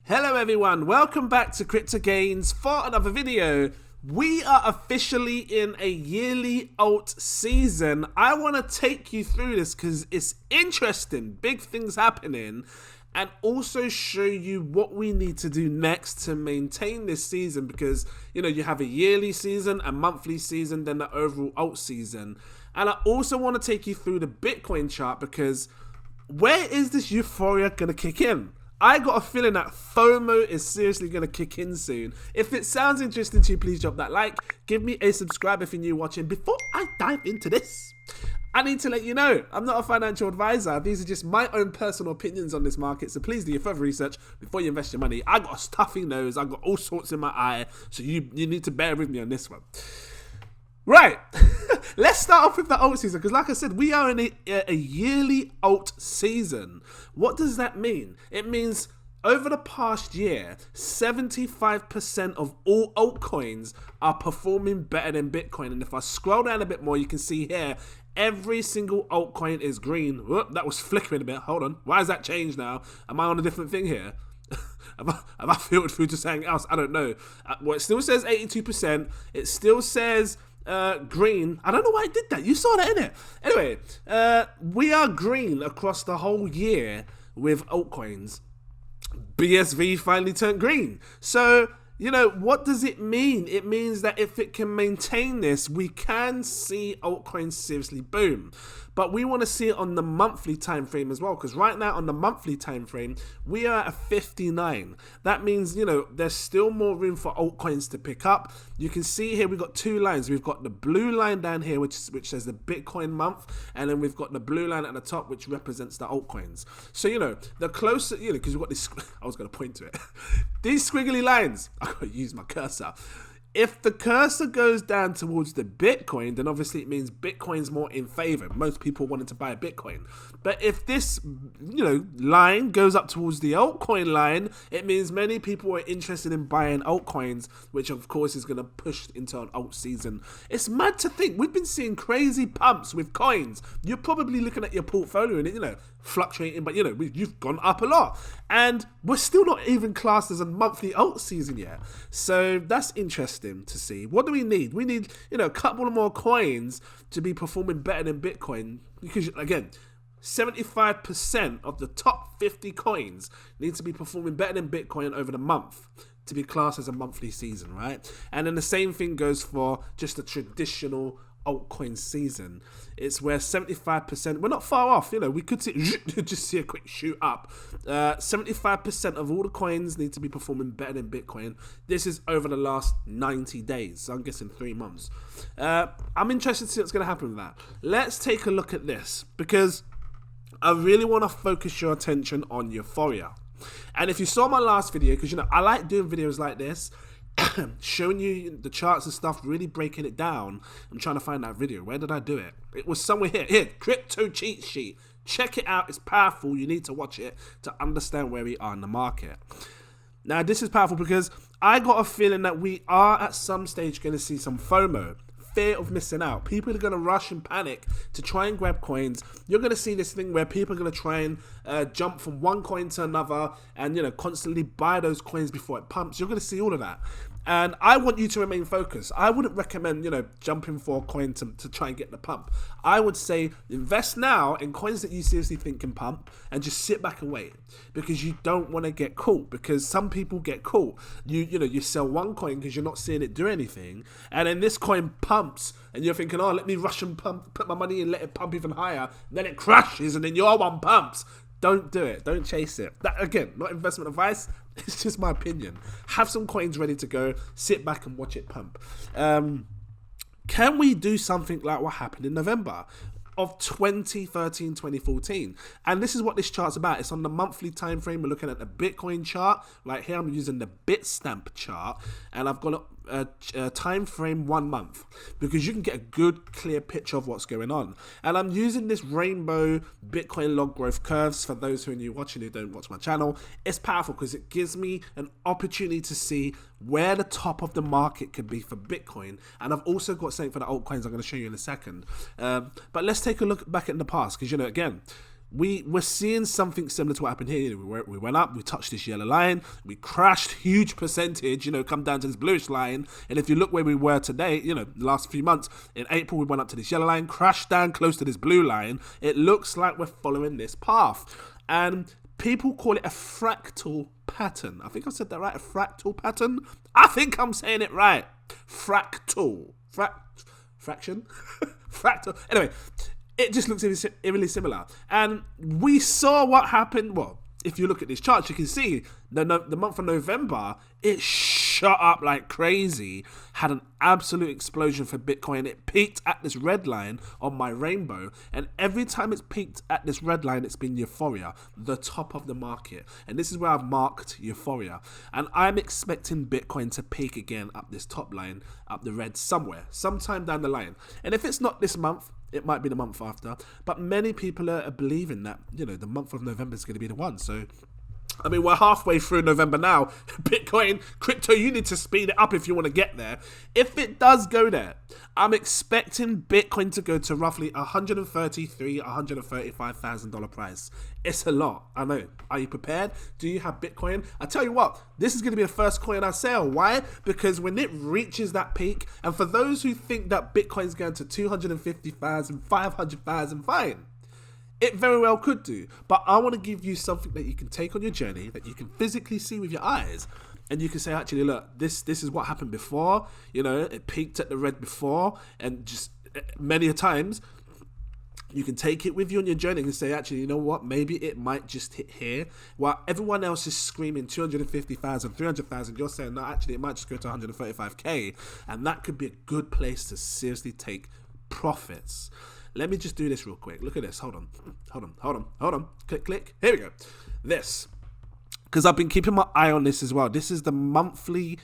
Hello everyone, welcome back to Crypto Gains for another video. We are officially in a yearly alt season. I want to take you through this because it's interesting, big things happening, and also show you what we need to do next to maintain this season because, you know, you have a yearly season, a monthly season, then the overall alt season. And I also want to take you through the Bitcoin chart because where is this Euphoria going to kick in? I got a feeling that FOMO is seriously going to kick in soon. If it sounds interesting to you, please drop that like. Give me a subscribe if you're new watching. Before I dive into this, I need to let you know, I'm not a financial advisor. These are just my own personal opinions on this market. So please do your further research before you invest your money. I got a stuffy nose. I got all sorts in my eye. So you need to bear with me on this one. Right, let's start off with the alt season because like I said, we are in a yearly alt season. What does that mean? It means over the past year, 75% of all altcoins are performing better than Bitcoin. And if I scroll down a bit more, you can see here, every single altcoin is green. Whoop, that was flickering a bit. Hold on. Why has that changed now? Am I on a different thing here? Have I filtered through to something else? I don't know. Well, it still says 82%. It still says green. I don't know why I did that. You saw that, innit? Anyway, we are green across the whole year with altcoins. BSV finally turned green. So, you know, what does it mean? It means that if it can maintain this, we can see altcoins seriously boom. But we want to see it on the monthly time frame as well, because right now on the monthly time frame, we are at 59. That means, you know, there's still more room for altcoins to pick up. You can see here we've got two lines. We've got the blue line down here, which says the Bitcoin month, and then we've got the blue line at the top, which represents the altcoins. So, you know, the closer, you know, because we've got this, I was going to point to it. These squiggly lines, I got to use my cursor. If the cursor goes down towards the Bitcoin, then obviously it means Bitcoin's more in favor. Most people wanted to buy a Bitcoin. But if this, you know, line goes up towards the altcoin line, it means many people are interested in buying altcoins, which of course is going to push into an alt season. It's mad to think. We've been seeing crazy pumps with coins. You're probably looking at your portfolio and it, you know, fluctuating, but you know, you've gone up a lot. And we're still not even classed as a monthly alt season yet. So that's interesting to see. What do we need? We need, you know, a couple more coins to be performing better than Bitcoin. Because again, 75% of the top 50 coins need to be performing better than Bitcoin over the month to be classed as a monthly season, right? And then the same thing goes for just a traditional altcoin season. It's where 75%, we're not far off, you know, we could see, just see a quick shoot up. 75% of all the coins need to be performing better than Bitcoin. This is over the last 90 days, so I'm guessing 3 months. I'm interested to see what's going to happen with that. Let's take a look at this, because I really want to focus your attention on Euphoria. And if you saw my last video, because, you know, I like doing videos like this, showing you the charts and stuff, really breaking it down. I'm trying to find that video. Where did I do it? It was somewhere here. Here, crypto cheat sheet. Check it out. It's powerful. You need to watch it to understand where we are in the market. Now, this is powerful because I got a feeling that we are at some stage going to see some FOMO. Fear of missing out. People are going to rush and panic to try and grab coins. You're going to see this thing where people are going to try and jump from one coin to another and, you know, constantly buy those coins before it pumps. You're going to see all of that. And I want you to remain focused. I wouldn't recommend, you know, jumping for a coin to try and get the pump. I would say invest now in coins that you seriously think can pump and just sit back and wait, because you don't want to get caught, because some people get caught. You know, you sell one coin because you're not seeing it do anything, and then this coin pumps and you're thinking, oh, let me rush and pump, put my money in, let it pump even higher. And then it crashes and then your one pumps. Don't do it. Don't chase it. That, again, not investment advice. It's just my opinion. Have some coins ready to go. Sit back and watch it pump. Can we do something like what happened in November of 2013, 2014? And this is what this chart's about. It's on the monthly time frame. We're looking at the Bitcoin chart. Like here, I'm using the Bitstamp chart, and I've got a time frame 1 month, because you can get a good clear picture of what's going on. And I'm using this rainbow Bitcoin log growth curves. For those who are new watching who don't watch my channel, it's powerful because it gives me an opportunity to see where the top of the market could be for Bitcoin. And I've also got something for the altcoins I'm going to show you in a second. But let's take a look back in the past, because, you know, again, we're seeing something similar to what happened here. We went up, we touched this yellow line, we crashed huge percentage, come down to this bluish line. And if you look where we were today, the last few months, in April we went up to this yellow line, crashed down close to this blue line. It looks like we're following this path. And people call it a fractal pattern. I think I said that right, a fractal pattern. I think I'm saying it right. Fractal. Fraction? Fractal. Anyway, it just looks eerily similar. And we saw what happened. Well, if you look at this chart, you can see the month of November, it shot up like crazy, had an absolute explosion for Bitcoin. It peaked at this red line on my rainbow. And every time it's peaked at this red line, it's been Euphoria, the top of the market. And this is where I've marked Euphoria. And I'm expecting Bitcoin to peak again up this top line, up the red somewhere, sometime down the line. And if it's not this month, it might be the month after, but many people are believing that, the month of November is going to be the one. So, I mean, we're halfway through November now. Bitcoin, crypto, you need to speed it up if you want to get there. If it does go there, I'm expecting Bitcoin to go to roughly $133,000, $135,000 price. It's a lot, I know. Are you prepared? Do you have Bitcoin? I tell you what, this is going to be the first coin I sell. Why? Because when it reaches that peak, and for those who think that Bitcoin's going to 250,000, 500,000, fine. It very well could do, but I want to give you something that you can take on your journey, that you can physically see with your eyes, and you can say, actually, look, this is what happened before. It peaked at the red before, and just many a times, you can take it with you on your journey and say, actually, you know what, maybe it might just hit here. While everyone else is screaming 250,000, 300,000, you're saying, no, actually, it might just go to 135K, and that could be a good place to seriously take profits. Let me just do this real quick. Look at this. Hold on. Click. Here we go. This. Because I've been keeping my eye on this as well. This is the monthly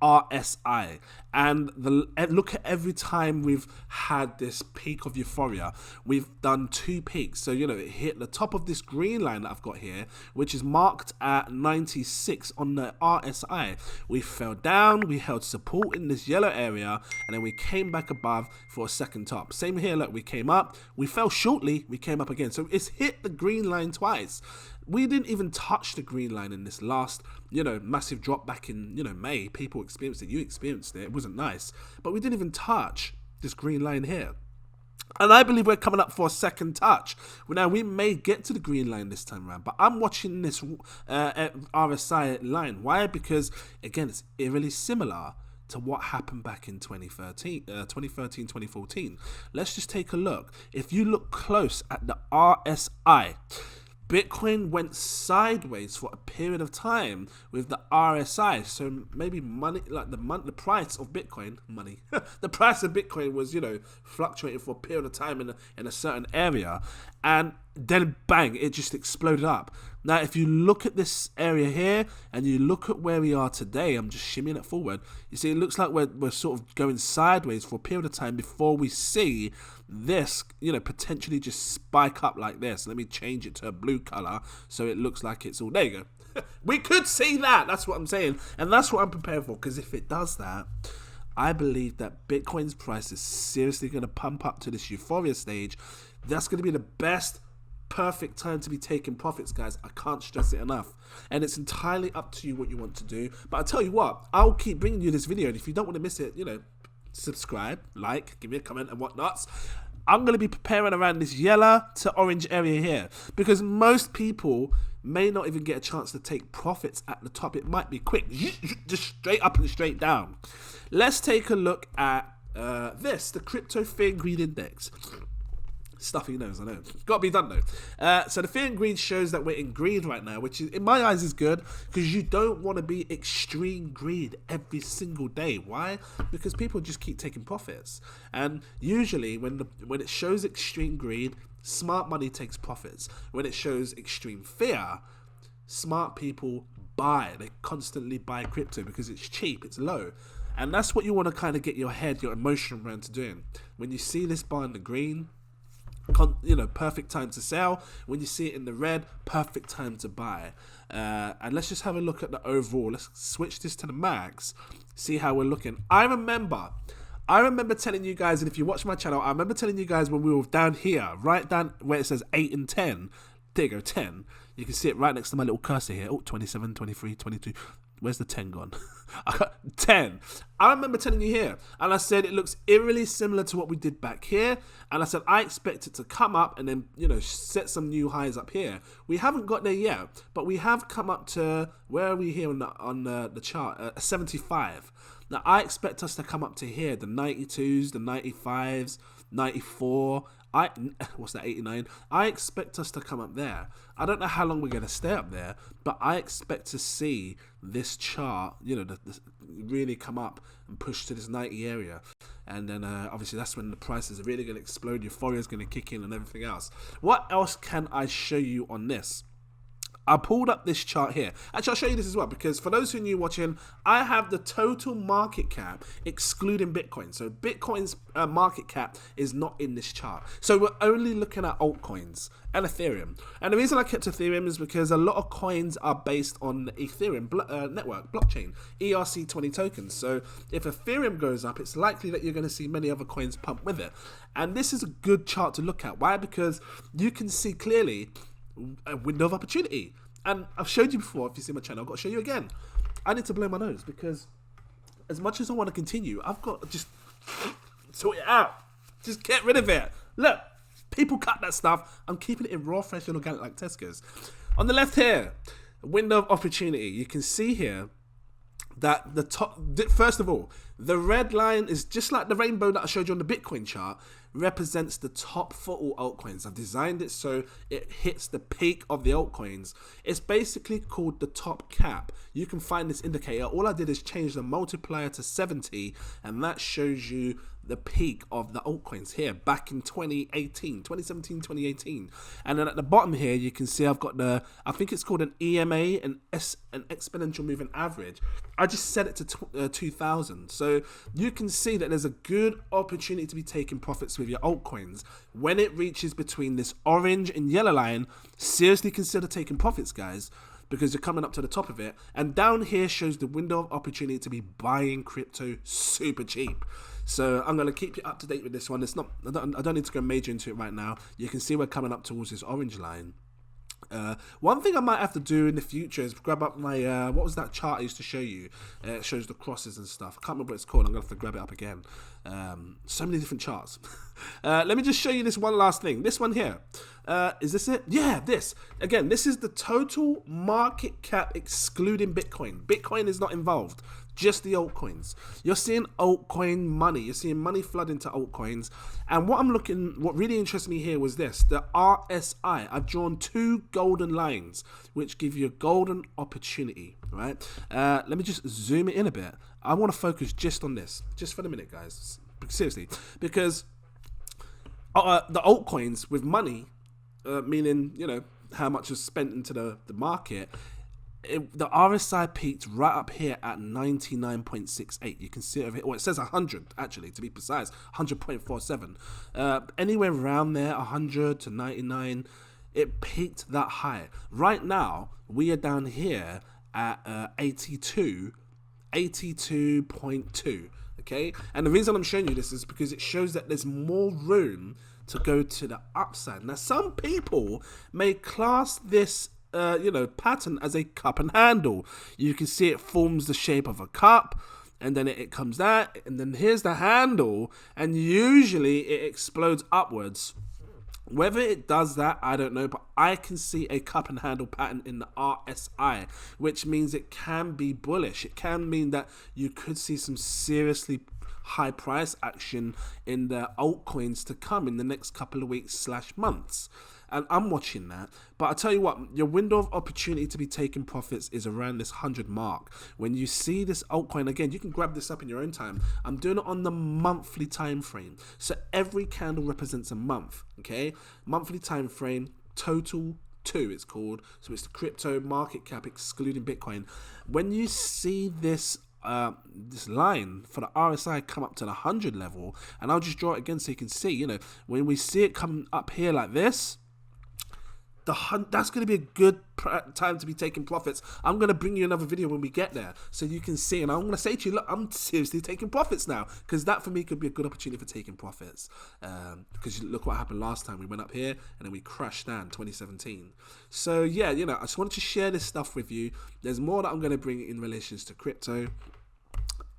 RSI. And look at every time we've had this peak of Euphoria, we've done two peaks. So, it hit the top of this green line that I've got here, which is marked at 96 on the RSI. We fell down, we held support in this yellow area, and then we came back above for a second top. Same here, look, we came up, we fell shortly, we came up again. So it's hit the green line twice. We didn't even touch the green line in this last, massive drop back in, May. People experienced it. You experienced it. It wasn't nice. But we didn't even touch this green line here. And I believe we're coming up for a second touch. Now, we may get to the green line this time around, but I'm watching this RSI line. Why? Because, again, it's eerily similar to what happened back in 2014. Let's just take a look. If you look close at the RSI, Bitcoin went sideways for a period of time with the RSI. So maybe money, like the price of Bitcoin, the price of Bitcoin was, fluctuating for a period of time in a certain area. And then bang, it just exploded up. Now, if you look at this area here and you look at where we are today, I'm just shimmying it forward. You see, it looks like we're sort of going sideways for a period of time before we see this, potentially just spike up like this. Let me change it to a blue color so it looks like it's all, there you go. We could see that. That's what I'm saying. And that's what I'm prepared for, because if it does that, I believe that Bitcoin's price is seriously going to pump up to this Euphoria stage. That's going to be the best perfect time to be taking profits, guys. I can't stress it enough. And it's entirely up to you what you want to do. But I'll tell you what, I'll keep bringing you this video. And if you don't want to miss it, subscribe, like, give me a comment and whatnots. I'm going to be preparing around this yellow to orange area here, because most people may not even get a chance to take profits at the top. It might be quick, just straight up and straight down. Let's take a look at the Crypto Fear and Greed Index. Stuffy nose, I know. Got to be done though. So the fear and greed shows that we're in greed right now, which is, in my eyes, is good, because you don't want to be extreme greed every single day. Why? Because people just keep taking profits, and usually when it shows extreme greed, smart money takes profits. When it shows extreme fear, smart people buy. They constantly buy crypto because it's cheap, it's low. And that's what you want to kind of get your emotion around to doing. When you see this bar in the green, perfect time to sell. When you see it in the red, perfect time to buy. And let's just have a look at the overall. Let's switch this to the max, see how we're looking. I remember telling you guys, and if you watch my channel, I remember telling you guys when we were down here, right down where it says 8 and 10, There you go, 10. You can see it right next to my little cursor here. Oh, 27, 23, 22. Where's the 10 gone? 10. I remember telling you here, and I said it looks eerily similar to what we did back here. And I said I expect it to come up and then, set some new highs up here. We haven't got there yet, but we have come up to, where are we here on the chart? 75. Now, I expect us to come up to here, the 92s, the 95s, 94. What's that, 89? I expect us to come up there. I don't know how long we're going to stay up there, but I expect to see this chart, really come up and push to this 90 area. And then obviously that's when the prices are really going to explode. Euphoria is going to kick in and everything else. What else can I show you on this? I pulled up this chart here. Actually, I'll show you this as well, because for those who are new watching, I have the total market cap excluding Bitcoin. So Bitcoin's market cap is not in this chart. So we're only looking at altcoins and Ethereum. And the reason I kept Ethereum is because a lot of coins are based on the Ethereum network, blockchain, ERC20 tokens. So if Ethereum goes up, it's likely that you're going to see many other coins pump with it. And this is a good chart to look at. Why? Because you can see clearly a window of opportunity. And I've showed you before. If you see my channel, I've got to show you again. I need to blow my nose, because as much as I want to continue, I've got to just sort it out. Just get rid of it. Look, people cut that stuff. I'm keeping it in raw, fresh and organic like Tesco's. On the left here, window of opportunity. You can see here that the top, first of all, the red line is just like the rainbow that I showed you on the Bitcoin chart, represents the top for all altcoins. I've designed it so it hits the peak of the altcoins. It's basically called the top cap. You can find this indicator. All I did is change the multiplier to 70, and that shows you the peak of the altcoins here back in 2017, 2018. And then at the bottom here, you can see I've got I think it's called an EMA, an exponential moving average. I just set it to 2000. So you can see that there's a good opportunity to be taking profits with your altcoins. When it reaches between this orange and yellow line, seriously consider taking profits, guys, because you're coming up to the top of it. And down here shows the window of opportunity to be buying crypto super cheap. So I'm going to keep you up to date with this one. It's not, I don't need to go major into it right now. You can see we're coming up towards this orange line. One thing I might have to do in the future is grab up my, what was that chart I used to show you? It shows the crosses and stuff. I can't remember what it's called. I'm going to have to grab it up again. So many different charts. Let me just show you this one last thing. This one here. Is this it? Yeah, this. Again, this is the total market cap excluding Bitcoin. Bitcoin is not involved. Just the altcoins. You're seeing altcoin money. You're seeing money flood into altcoins. And what really interests me here was this, the RSI. I've drawn two golden lines, which give you a golden opportunity, right? Let me just zoom it in a bit. I want to focus just on this, just for the minute, guys. Seriously, because the altcoins with money, meaning, how much is spent into the market, the RSI peaked right up here at 99.68. You can see it over here. Well, it says 100, actually, to be precise. 100.47. Anywhere around there, 100 to 99, it peaked that high. Right now, we are down here at 82.2. Okay? And the reason I'm showing you this is because it shows that there's more room to go to the upside. Now, some people may class this pattern as a cup and handle. You can see it forms the shape of a cup, and then it comes that, and then here's the handle, and usually it explodes upwards. Whether it does that, I don't know, but I can see a cup and handle pattern in the RSI, which means it can be bullish. It can mean that you could see some seriously high price action in the altcoins to come in the next couple of weeks / months. And I'm watching that. But I tell you what, your window of opportunity to be taking profits is around this 100 mark. When you see this altcoin, again, you can grab this up in your own time. I'm doing it on the monthly time frame. So every candle represents a month, okay? Monthly time frame, total 2 it's called. So it's the crypto market cap excluding Bitcoin. When you see this line for the RSI come up to the 100 level, and I'll just draw it again so you can see, when we see it come up here like this, that's going to be a good time to be taking profits. I'm going to bring you another video when we get there so you can see, and I'm going to say to you, look, I'm seriously taking profits now, because that for me could be a good opportunity for taking profits, because look what happened last time. We went up here and then we crashed down 2017. So yeah, you know, I just wanted to share this stuff with you. There's more that I'm going to bring in relations to crypto.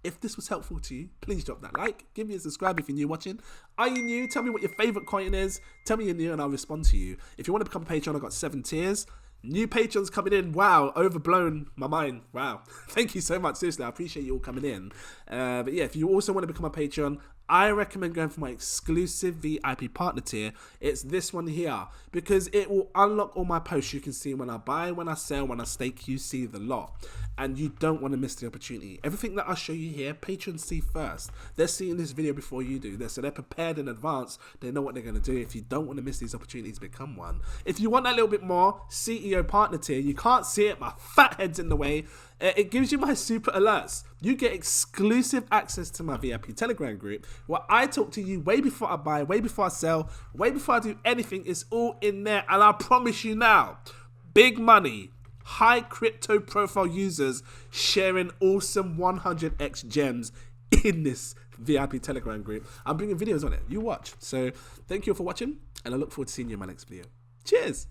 If this was helpful to you, please drop that like. Give me a subscribe if you're new watching. Are you new? Tell me what your favorite coin is. Tell me you're new and I'll respond to you. If you want to become a patron, I've got 7 tiers. New patrons coming in. Wow, overblown my mind. Wow. Thank you so much. Seriously, I appreciate you all coming in. But yeah, if you also want to become a patron, I recommend going for my exclusive VIP partner tier. It's this one here, because it will unlock all my posts. You can see when I buy, when I sell, when I stake, you see the lot. And you don't want to miss the opportunity. Everything that I show you here, patrons see first. They're seeing this video before you do. So they're prepared in advance. They know what they're going to do. If you don't want to miss these opportunities, become one. If you want that little bit more, CEO partner tier, you can't see it. My fat head's in the way. It gives you my super alerts. You get exclusive access to my VIP Telegram group, where I talk to you way before I buy, way before I sell, way before I do anything. It's all in there. And I promise you now, big money, high crypto profile users sharing awesome 100x gems in this VIP Telegram group. I'm bringing videos on it. You watch. So thank you all for watching, and I look forward to seeing you in my next video. Cheers.